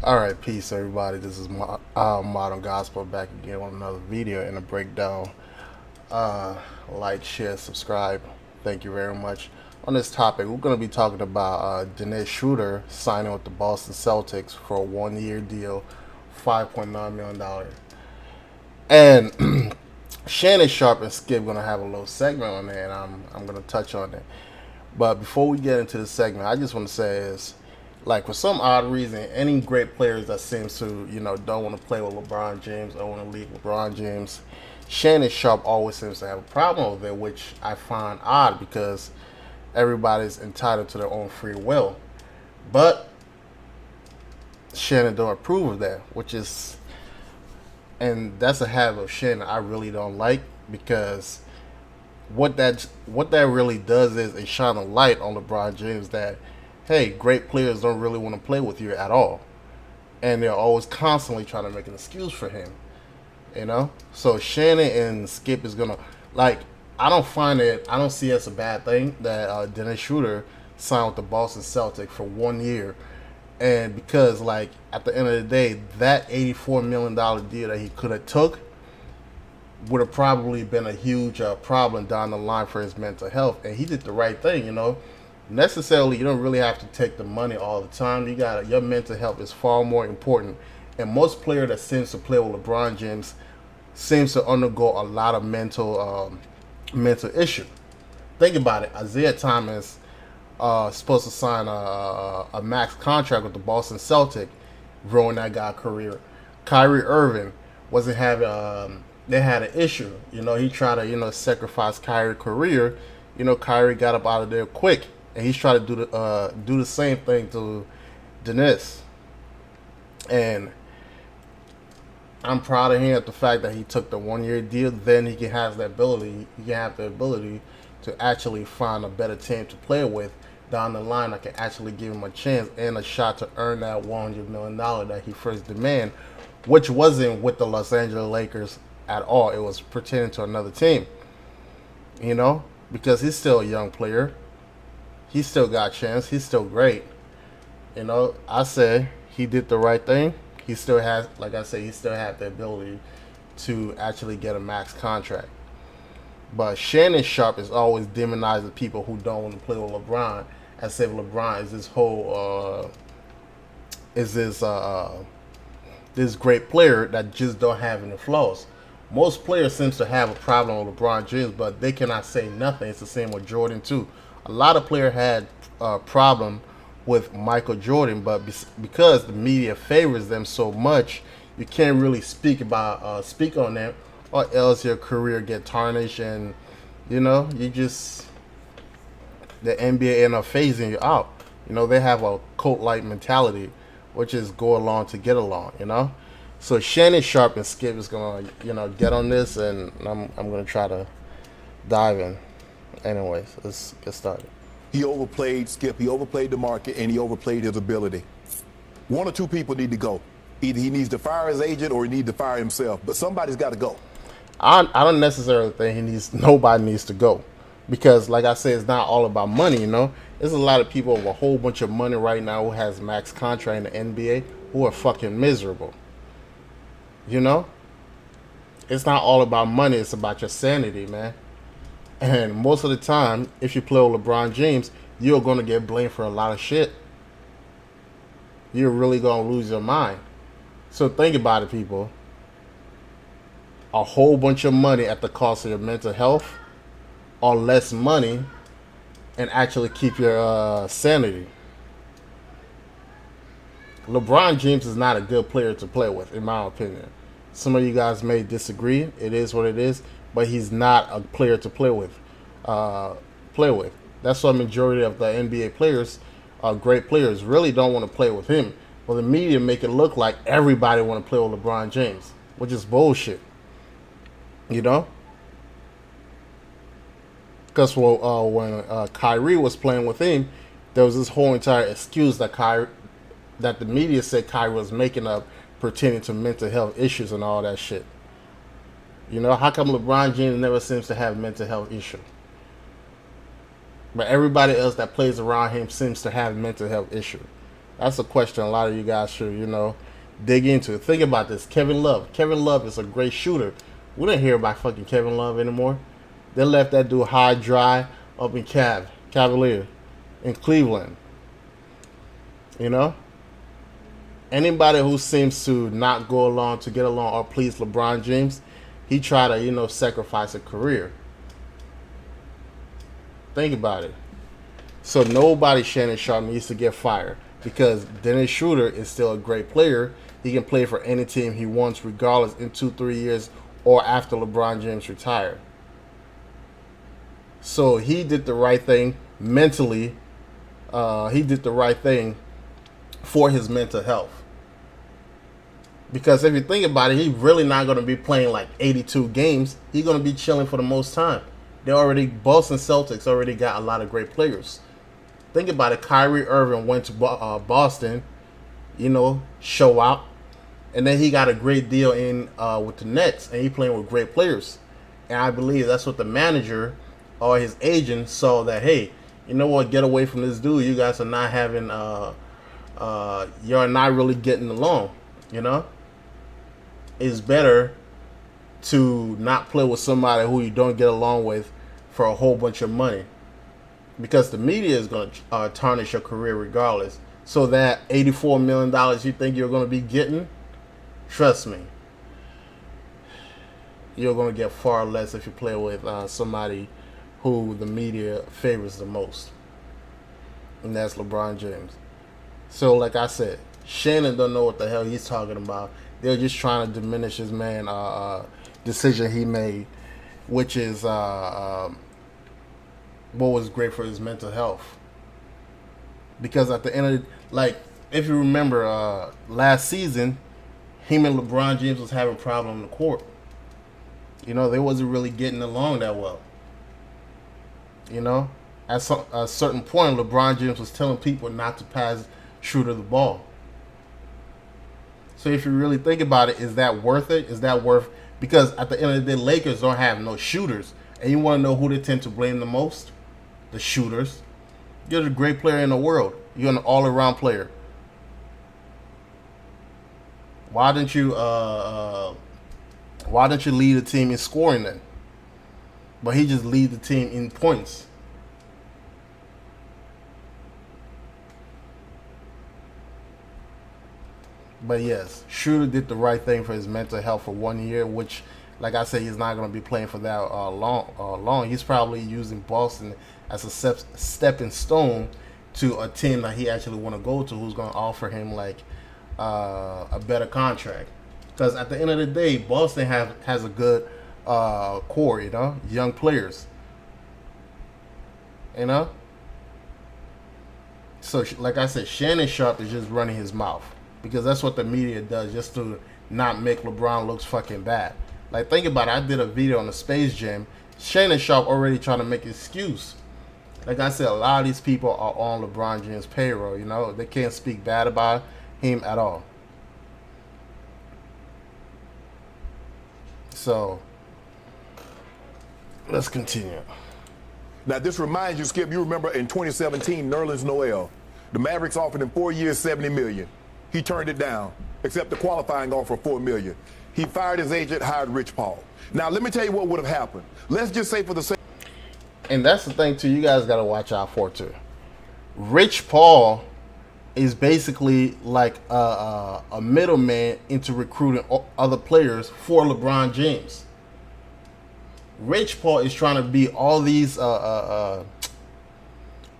All right, peace, everybody. This is Modern Gospel back again on another video and a breakdown. Uh, like, share, subscribe. Thank you very much. On this topic, we're going to be talking about Dennis Schröder signing with the Boston Celtics for a 1 year deal, $5.9 million. And Shannon Sharp and Skip going to have a little segment on there, and I'm going to touch on it. But before we get into the segment, I just want to say is, like, for some odd reason, any great players that seems to, don't want to play with LeBron James, don't want to leave LeBron James, Shannon Sharp always seems to have a problem with it, which I find odd because everybody's entitled to their own free will. But Shannon don't approve of that, and that's a habit of Shannon I really don't like, because what that really does is it shine a light on LeBron James that, hey, great players don't really want to play with you at all, and they're always constantly trying to make an excuse for him. So Shannon and Skip is gonna, like. I don't see it as a bad thing that Dennis Schröder signed with the Boston Celtics for 1 year, and because, like, at the end of the day, that $84 million deal that he could have took would have probably been a huge problem down the line for his mental health, and he did the right thing. Necessarily, you don't really have to take the money all the time. Your mental health is far more important, and most player that seems to play with LeBron James seems to undergo a lot of mental issue. Think about it. Isaiah Thomas supposed to sign a max contract with the Boston Celtics, ruin that guy's career. Kyrie Irving wasn't having. They had an issue. He tried to sacrifice Kyrie's career. Kyrie got up out of there quick, and he's trying to do the same thing to Dennis. And I'm proud of him at the fact that he took the 1 year deal. Then he can have the ability. He can have the ability to actually find a better team to play with down the line that can actually give him a chance and a shot to earn that $100 million that he first demanded, which wasn't with the Los Angeles Lakers at all. It was pertaining to another team. Because he's still a young player. He still got a chance. He's still great. I say he did the right thing. He still has, like I said, he still had the ability to actually get a max contract. But Shannon Sharp is always demonizing people who don't want to play with LeBron, as if LeBron is this great player that just don't have any flaws. Most players seems to have a problem with LeBron James, but they cannot say nothing. It's the same with Jordan too. A lot of players had a problem with Michael Jordan, but because the media favors them so much, you can't really speak on them, or else your career get tarnished, and you just, the NBA end up phasing you out. They have a cult-like mentality, which is go along to get along. So Shannon Sharp and Skip is gonna get on this, and I'm gonna try to dive in. Anyways, let's get started. He overplayed Skip. He overplayed the market, and he overplayed his ability. One or two people need to go. Either he needs to fire his agent or he needs to fire himself. But somebody's got to go. I don't necessarily think nobody needs to go, because, like I said, it's not all about money. There's a lot of people with a whole bunch of money right now who has max contract in the NBA who are fucking miserable. It's not all about money. It's about your sanity, man. And most of the time, if you play with LeBron James, you're going to get blamed for a lot of shit. You're really going to lose your mind. So think about it, people. A whole bunch of money at the cost of your mental health, or less money and actually keep your sanity. LeBron James is not a good player to play with, in my opinion. Some of you guys may disagree. It is what it is. But he's not a player to play with. That's why majority of the NBA players, great players, really don't want to play with him. Well, the media make it look like everybody want to play with LeBron James, which is bullshit. Because when Kyrie was playing with him, there was this whole entire excuse that the media said Kyrie was making up, pertaining to mental health issues and all that shit. How come LeBron James never seems to have a mental health issue? But everybody else that plays around him seems to have a mental health issue. That's a question a lot of you guys should, dig into. Think about this. Kevin Love. Kevin Love is a great shooter. We don't hear about fucking Kevin Love anymore. They left that dude high dry up in Cavalier in Cleveland. You know? Anybody who seems to not go along to get along or please LeBron James, he tried to, sacrifice a career. Think about it. So nobody Shannon Sharp needs to get fired because Dennis Schroeder is still a great player. He can play for any team he wants, regardless in 2-3 years or after LeBron James retired. So he did the right thing mentally. He did the right thing for his mental health. Because if you think about it, he's really not going to be playing like 82 games. He's going to be chilling for the most time. Boston Celtics already got a lot of great players. Think about it. Kyrie Irving went to Boston, show out. And then he got a great deal in with the Nets, and he playing with great players. And I believe that's what the manager or his agent saw that, hey, you know what, get away from this dude. You guys are not having, you're not really getting along, It's better to not play with somebody who you don't get along with for a whole bunch of money. Because the media is going to tarnish your career regardless. So that $84 million you think you're going to be getting, trust me, you're going to get far less if you play with somebody who the media favors the most. And that's LeBron James. So like I said, Shannon don't know what the hell he's talking about. They're just trying to diminish his decision he made, which is what was great for his mental health. Because at the end of if you remember last season, him and LeBron James was having a problem on the court. They wasn't really getting along that well. At a certain point, LeBron James was telling people not to pass Schroeder the ball. So if you really think about it, is that worth it? Is that worth? Because at the end of the day, Lakers don't have no shooters. And you want to know who they tend to blame the most? The shooters. You're the great player in the world. You're an all-around player. Why didn't you lead the team in scoring then? But he just lead the team in points. But yes, Schroeder did the right thing for his mental health for 1 year, which, like I said, he's not going to be playing for that long. He's probably using Boston as a stepping stone to a team that he actually want to go to, who's going to offer him a better contract. Because at the end of the day, Boston has a good core, young players. So, like I said, Shannon Sharp is just running his mouth. Because that's what the media does, just to not make LeBron look fucking bad. Like, think about it. I did a video on the Space Jam. Shannon Sharp already trying to make an excuse. Like I said, a lot of these people are on LeBron James' payroll, They can't speak bad about him at all. So, let's continue. Now, this reminds you, Skip, you remember in 2017, Nerlens Noel. The Mavericks offered him 4 years, $70 million. He turned it down, except the qualifying offer of $4 million. He fired his agent, hired Rich Paul. Now, let me tell you what would have happened. Let's just say for the sake. And that's the thing, too, you guys got to watch out for, too. Rich Paul is basically like a middleman into recruiting other players for LeBron James. Rich Paul is trying to be all these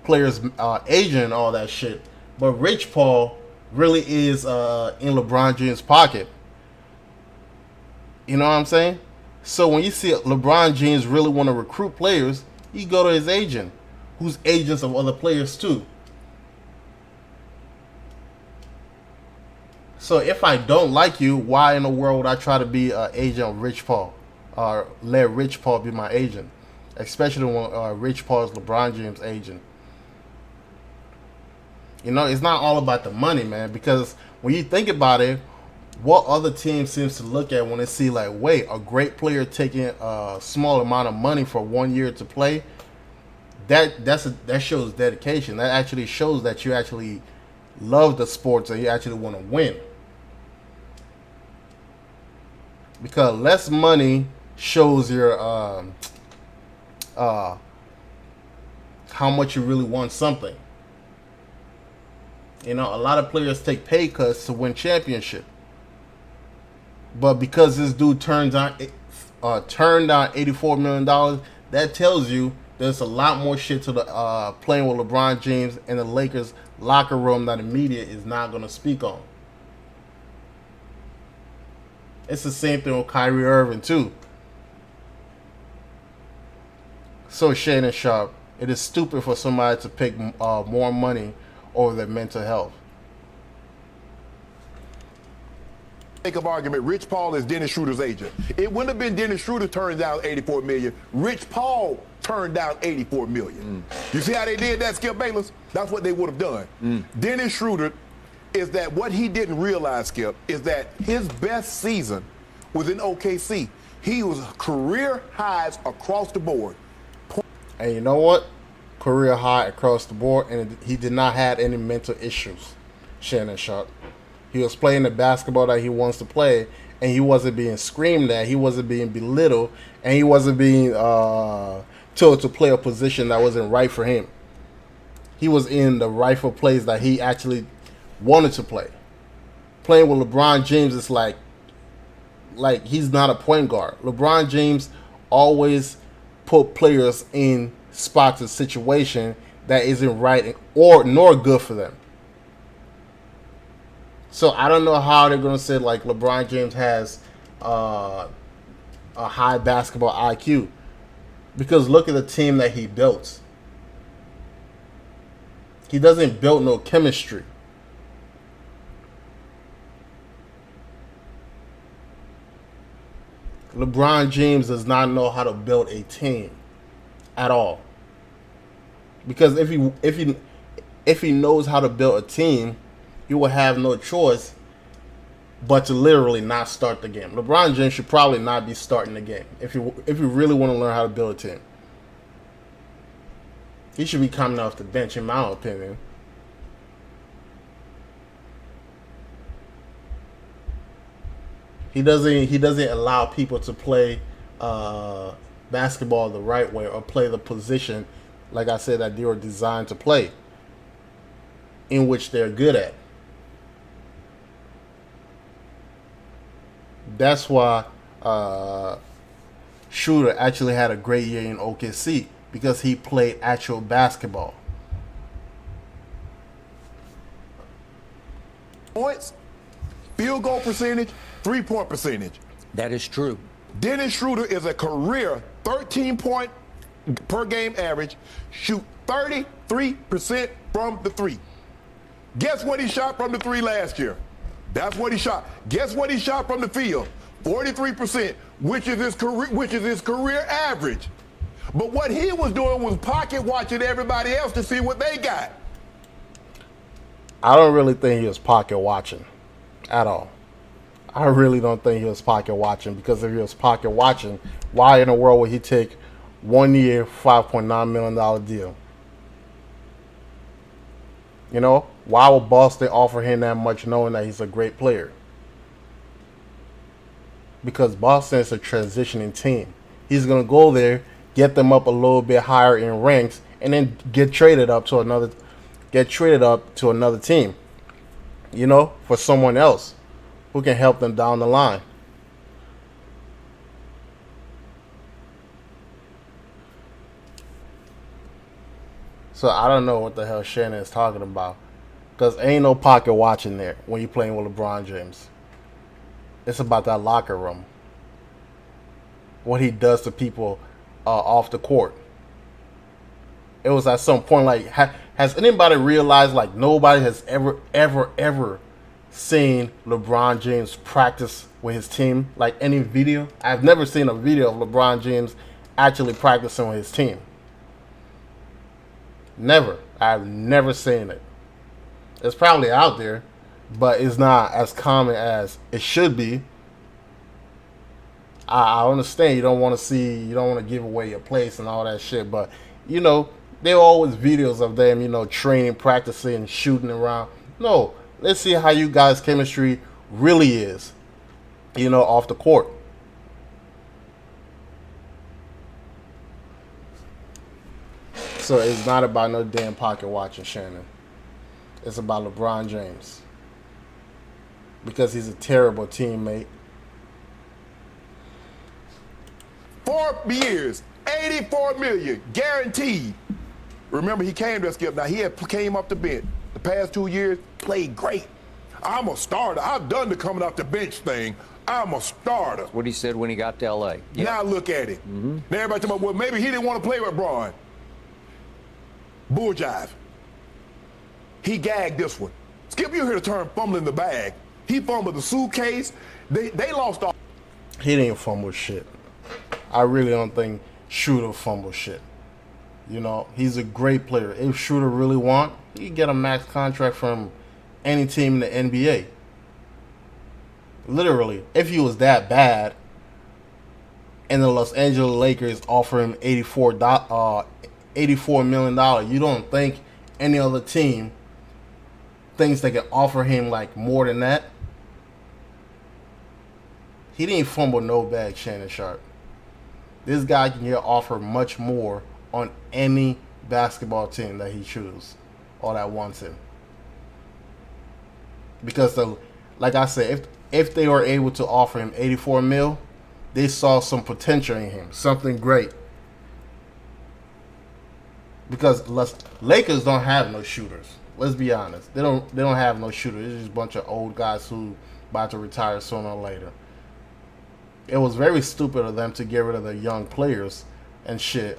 players' agent and all that shit. But Rich Paul really is in LeBron James' pocket. You know what I'm saying? So when you see LeBron James really want to recruit players, he go to his agent, who's agents of other players too. So if I don't like you, why in the world would I try to be an agent of Rich Paul? Or let Rich Paul be my agent? Especially when Rich Paul is LeBron James' agent. It's not all about the money, man. Because when you think about it, what other team seems to look at when they see, wait, a great player taking a small amount of money for 1 year to play, that shows dedication. That actually shows that you actually love the sports and you actually want to win. Because less money shows your how much you really want something. You know, a lot of players take pay cuts to win championship. But because this dude turned down $84 million, that tells you there's a lot more shit to the playing with LeBron James and the Lakers locker room that the media is not going to speak on. It's the same thing with Kyrie Irving too. So Shannon Sharp, it is stupid for somebody to pick more money over their mental health. Of argument, Rich Paul is Dennis Schroeder's agent. It wouldn't have been Dennis Schroeder turned down $84 million. Rich Paul turned down $84 million. You see how they did that, Skip Bayless? That's what they would have done. Dennis Schroeder is that what he didn't realize, Skip, is that his best season was in OKC. He was career highs across the board. And you know what? Career high across the board, and he did not have any mental issues, Shannon Sharp. He was playing the basketball that he wants to play, and he wasn't being screamed at, he wasn't being belittled, and he wasn't being told to play a position that wasn't right for him. He was in the rightful place that he actually wanted to play. Playing with LeBron James is like he's not a point guard. LeBron James always put players in spots and situation that isn't right or nor good for them. So I don't know how they're gonna say like LeBron James has a high basketball IQ, because look at the team that he built. He doesn't build no chemistry. LeBron James does not know how to build a team at all. Because if he knows how to build a team, he will have no choice but to literally not start the game. LeBron James should probably not be starting the game if you really want to learn how to build a team. He should be coming off the bench, in my opinion. He doesn't allow people to play basketball the right way or play the position, like I said, that they were designed to play, in which they're good at. That's why Schröder actually had a great year in OKC, because he played actual basketball. Points, field goal percentage, 3-point percentage. That is true. Dennis Schroeder is a career 13-point per game average, shoot 33% from the three. Guess what he shot from the three last year? That's what he shot. Guess what he shot from the field? 43%, which is his career average. But what he was doing was pocket watching everybody else to see what they got. I don't really think he was pocket watching at all. I really don't think he was pocket watching, because if he was pocket watching, why in the world would he take 1 year, $5.9 million deal? You know, why would Boston offer him that much knowing that he's a great player? Because Boston is a transitioning team. He's going to go there, get them up a little bit higher in ranks, and then get traded up to another team, you know, for someone else who can help them down the line. So I don't know what the hell Shannon is talking about, because ain't no pocket watching there when you're playing with LeBron James. It's about that locker room, what he does to people off the court. It was at some point like, has anybody realized like nobody has ever seen LeBron James practice with his team? Like any video? I've never seen a video of LeBron James actually practicing with his team. Never. I've never seen it. It's probably out there, but it's not as common as it should be. I understand you don't want to give away your place and all that shit, but you know, there are always videos of them, you know, training, practicing, shooting around. No, let's see how you guys' chemistry really is, off the court. So it's not about no damn pocket watching, Shannon. It's about LeBron James. Because he's a terrible teammate. 4 years, 84 million, guaranteed. Remember, he came to Skip. Now, he came up the bench. The past 2 years, played great. I'm a starter. I've done the coming off the bench thing. I'm a starter. That's what he said when he got to L.A. Yep. Now look at it. Now everybody talking about, well, maybe he didn't want to play with Braun. Bull jive. He gagged this one. Skip, you hear the term fumbling the bag. He fumbled the suitcase. They lost all. He didn't fumble shit. I really don't think Schröder fumbled shit. He's a great player. If Schröder really want, he can get a max contract from any team in the NBA. Literally, if he was that bad, and the Los Angeles Lakers offer him $84 million, you don't think any other team thinks they can offer him like more than that? He didn't fumble no bag, Shannon Sharp. This guy can get offered much more on any basketball team that he chooses or that wants him. Because like I said, if they were able to offer him 84 mil, they saw some potential in him, something great. Because Lakers don't have no shooters. Let's be honest. They don't have no shooters. It's just a bunch of old guys who about to retire sooner or later. It was very stupid of them to get rid of the young players and shit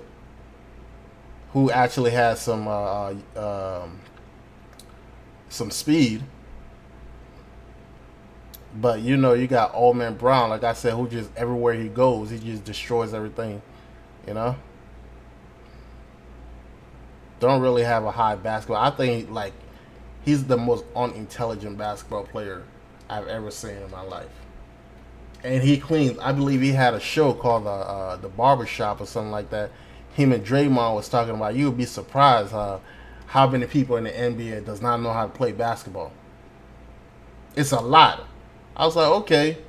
who actually had some speed. But you got Old Man Brown, like I said, who just everywhere he goes, he just destroys everything. Don't really have a high basketball. I think he's the most unintelligent basketball player I've ever seen in my life. And he cleans. I believe he had a show called the Barbershop or something like that. Him and Draymond was talking about. You would be surprised how many people in the NBA does not know how to play basketball. It's a lot. I was like, okay.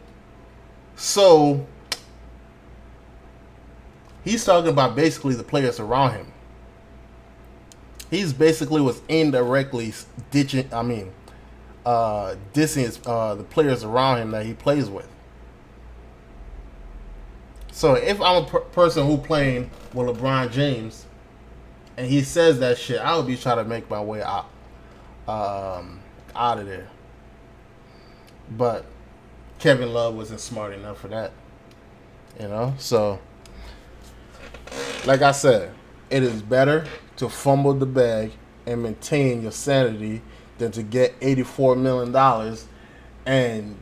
So he's talking about basically the players around him. He's basically was indirectly dissing the players around him that he plays with. So if I'm a person who playing with LeBron James, and he says that shit, I would be trying to make my way out of there. But Kevin Love wasn't smart enough for that. So like I said, it is better to fumble the bag and maintain your sanity than to get $84 million and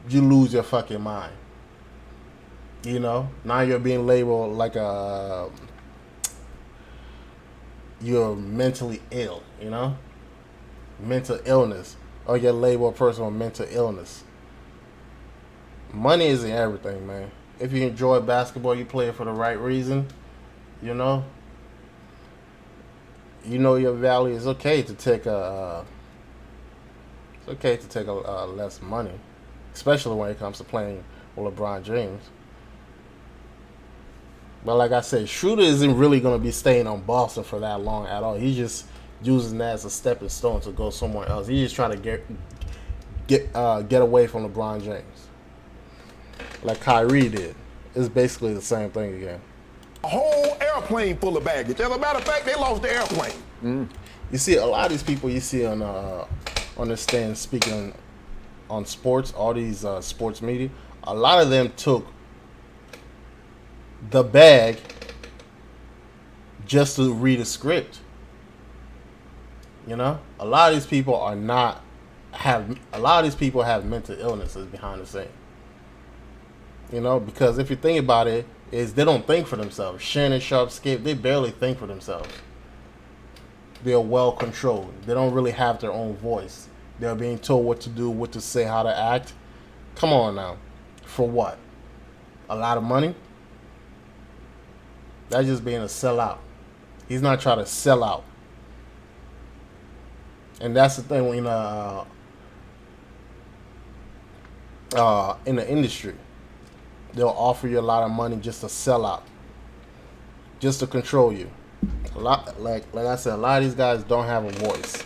you lose your fucking mind. Now you're being labeled like you're mentally ill, mental illness, or you're labeled a person with mental illness. Money isn't everything, man. If you enjoy basketball, you play it for the right reason, your value. It's okay to take less money, especially when it comes to playing with LeBron James. But like I said, Schröder isn't really going to be staying on Boston for that long at all. He's just using that as a stepping stone to go somewhere else. He's just trying to get away from LeBron James, like Kyrie did. It's basically the same thing again. A whole airplane full of baggage. As a matter of fact, they lost the airplane. You see, a lot of these people you see on the stand speaking on sports, all these sports media, a lot of them took the bag just to read a script. A lot of these people have mental illnesses behind the scene. Because if you think about it, is they don't think for themselves. Shannon Sharp, Skip, they barely think for themselves. They're well controlled. They don't really have their own voice. They're being told what to do, what to say, how to act. Come on now. For what? A lot of money? That's just being a sellout. He's not trying to sell out. And that's the thing in the industry. They'll offer you a lot of money just to sell out, just to control you. A lot, like I said, a lot of these guys don't have a voice.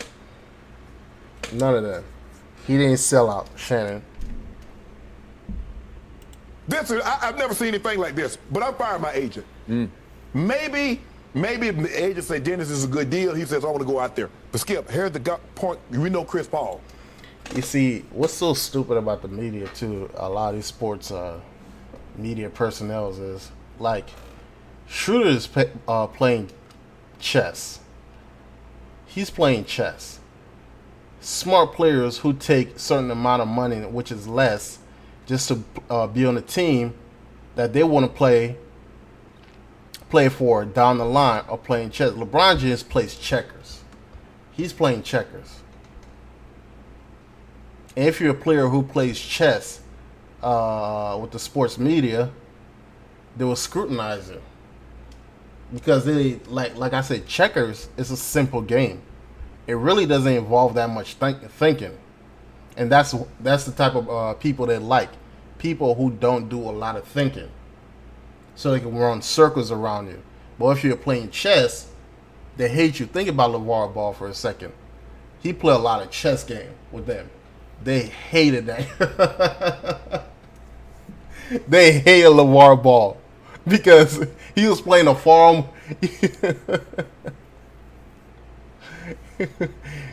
None of them. He didn't sell out, Shannon. I've never seen anything like this, but I'm firing my agent. Maybe if the agent say Dennis is a good deal, he says I want to go out there. But Skip, here's the point. We know Chris Paul. You see, what's so stupid about the media too? A lot of these sports media personnel is like Schröder is playing chess. He's playing chess. Smart players who take certain amount of money, which is less, just to be on a team that they want to play for down the line, are playing chess. LeBron James plays checkers. He's playing checkers. And if you're a player who plays chess with the sports media, they will scrutinize you. Because they like I said, checkers is a simple game. It really doesn't involve that much thinking, and that's the type of people they like. People who don't do a lot of thinking, so they can run circles around you. But if you're playing chess, they hate you. Think about LeVar Ball for a second. He played a lot of chess game with them. They hated that. They hated LeVar Ball because he was playing a farm.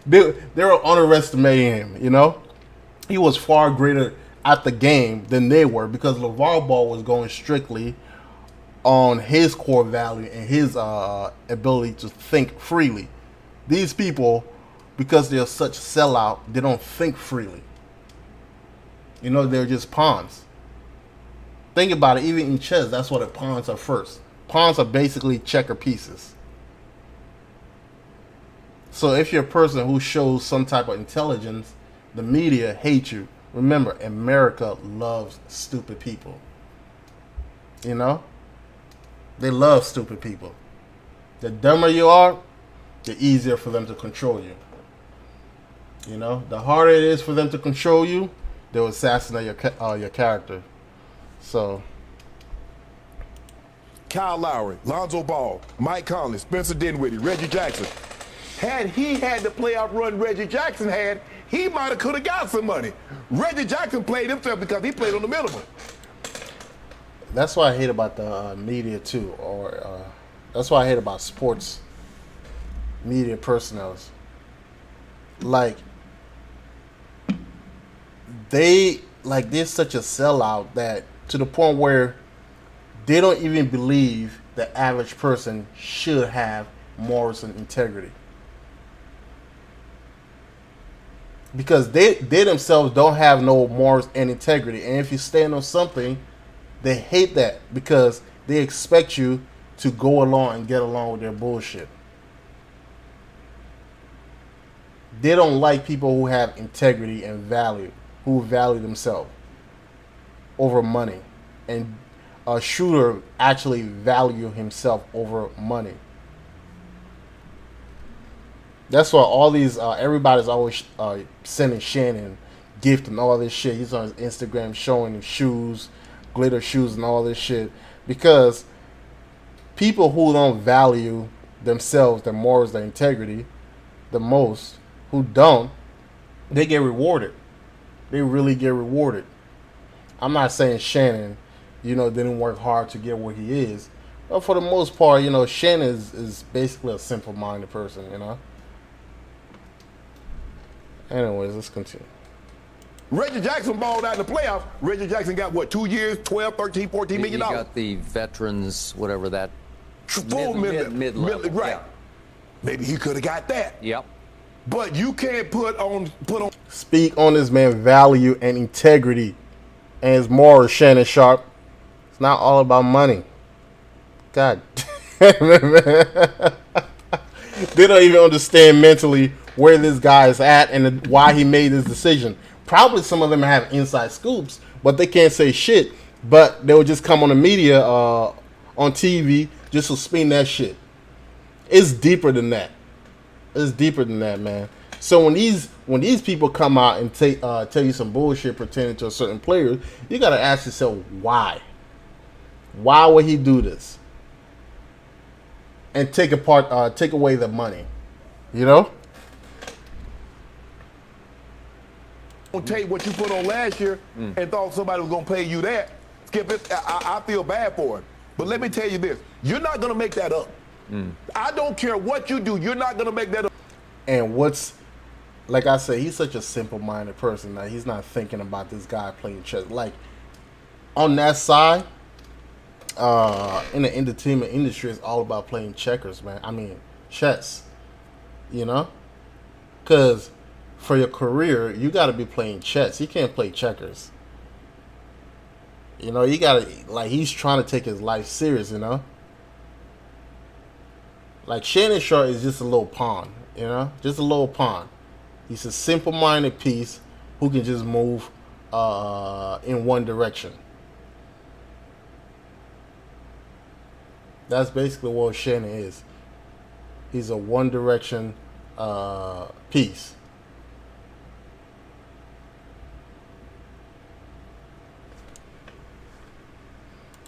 They were underestimating him, you know? He was far greater at the game than they were because LeVar Ball was going strictly on his core value and his ability to think freely. These people, because they're such sellout, they don't think freely. You know, they're just pawns. Think about it, even in chess, that's what the pawns are first. Pawns are basically checker pieces. So if you're a person who shows some type of intelligence, the media hates you. Remember, America loves stupid people. You know? They love stupid people. The dumber you are, the easier for them to control you. You know? The harder it is for them to control you, they'll assassinate your character. So... Kyle Lowry, Lonzo Ball, Mike Conley, Spencer Dinwiddie, Reggie Jackson. Had he had the playoff run Reggie Jackson had, he might have could have got some money. Reggie Jackson played himself because he played on the minimum. That's what I hate about the media too, or that's what I hate about sports media personnel. Like they're such a sellout that to the point where they don't even believe the average person should have morals and integrity. Because they themselves don't have no morals and integrity. And if you stand on something, they hate that because they expect you to go along and get along with their bullshit. They don't like people who have integrity and value, who value themselves over money. And a shooter actually value himself over money. That's why all these everybody's always sending Shannon gift and all this shit. He's on his Instagram showing him shoes, glitter shoes, and all this shit because people who don't value themselves, their morals, their integrity, the most, who don't, they get rewarded. They really get rewarded. I'm not saying Shannon, didn't work hard to get where he is, but for the most part, Shannon is basically a simple-minded person, Anyways, let's continue. Reggie Jackson balled out in the playoffs. Reggie Jackson got, 2 years, 12, 13, $14 million? He got the veterans, whatever that. Full mid-level. Right. Yeah. Maybe he could have got that. Yep. But you can't put on. Speak on this man's value and integrity and his morals, Shannon Sharp. It's not all about money. God damn it, man. They don't even understand mentally where this guy is at and why he made this decision. Probably some of them have inside scoops, but they can't say shit. But they will just come on the media, on TV, just to spin that shit. It's deeper than that. It's deeper than that, man. So when these people come out and tell you some bullshit pertaining to a certain player, you gotta ask yourself why. Why would he do this? And take away the money, you know? Don't take what you put on last year and thought somebody was gonna pay you that. Skip it. I feel bad for it. But let me tell you this: you're not gonna make that up. I don't care what you do. You're not gonna make that up. And like I said, he's such a simple-minded person that he's not thinking about this guy playing chess. Like on that side, in the entertainment industry, it's all about playing checkers, man. I mean, chess. You know, because for your career, you got to be playing chess. You can't play checkers. You know, you got to, like, he's trying to take his life serious, you know? Like, Shannon Sharp is just a little pawn, you know? Just a little pawn. He's a simple-minded piece who can just move in one direction. That's basically what Shannon is. He's a one-direction piece.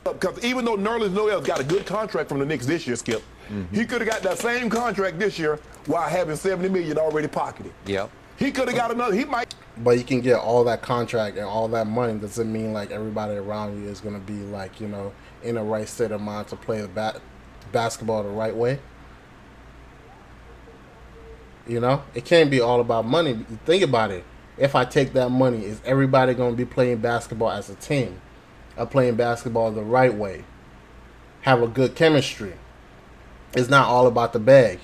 Because even though Nerlens Noel's got a good contract from the Knicks this year, Skip, he could have got that same contract this year while having $70 million already pocketed. Yep. He could have got another. He might. But you can get all that contract and all that money. Doesn't mean like everybody around you is going to be like, you know, in the right state of mind to play the basketball the right way. You know, it can't be all about money. Think about it. If I take that money, is everybody going to be playing basketball as a team? Or playing basketball the right way? Have a good chemistry. It's not all about the bag.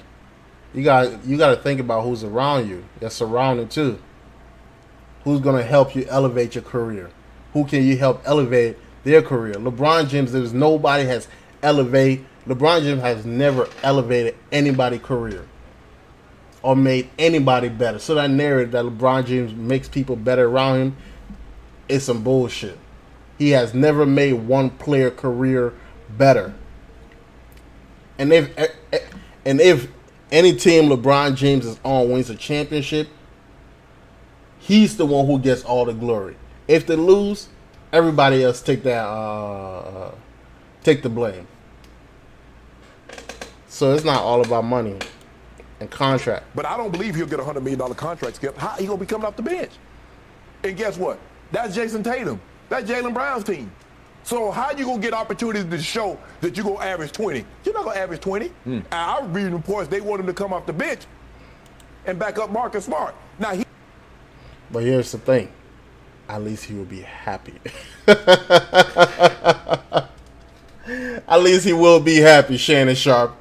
You got to think about who's around you. Your surrounding too. Who's going to help you elevate your career? Who can you help elevate their career? LeBron James, there's nobody has elevated. LeBron James has never elevated anybody's career or made anybody better. So that narrative that LeBron James makes people better around him is some bullshit. He has never made one player career better. And if any team LeBron James is on wins a championship, he's the one who gets all the glory. If they lose, everybody else take the blame. So it's not all about money and contract. But I don't believe he'll get a $100 million contract, Skip. How he gonna be coming off the bench? And guess what? That's Jason Tatum. That's Jaylen Brown's team. So how you gonna get opportunities to show that you're gonna average 20? You're not gonna average 20. I was reading reports they want him to come off the bench and back up Marcus Smart. Now But here's the thing. At least he will be happy. At least he will be happy, Shannon Sharp.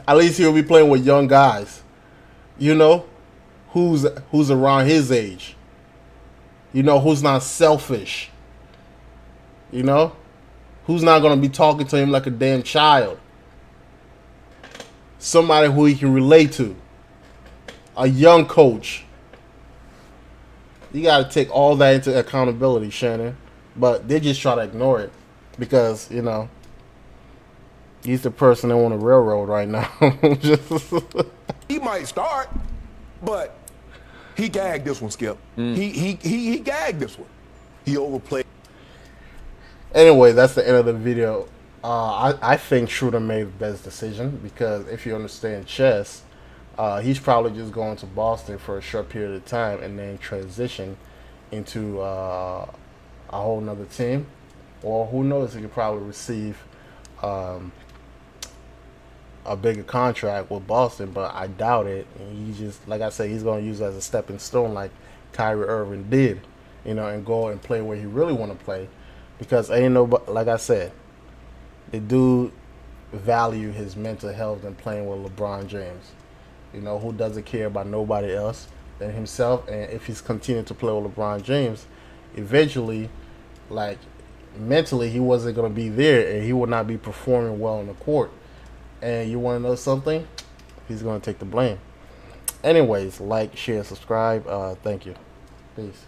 At least he'll be playing with young guys. You know? Who's around his age. You know, who's not selfish. You know? Who's not going to be talking to him like a damn child. Somebody who he can relate to. A young coach. You got to take all that into accountability, Shannon. But they just try to ignore it. Because, you know, he's the person they want to railroad right now. he might start, but he gagged this one, Skip. He gagged this one. He overplayed. Anyway, that's the end of the video. I think Schröder made the best decision because if you understand chess, he's probably just going to Boston for a short period of time and then transition into a whole nother team. Or who knows, he could probably receive a bigger contract with Boston, but I doubt it. And he just, like I said, he's going to use it as a stepping stone like Kyrie Irving did, you know, and go and play where he really want to play. Because ain't nobody, like I said, the dude value his mental health than playing with LeBron James. You know, who doesn't care about nobody else than himself. And if he's continuing to play with LeBron James, eventually, like, mentally he wasn't going to be there and he would not be performing well on the court. And you want to know something? He's going to take the blame. Anyways, like, share, subscribe. Thank you. Peace.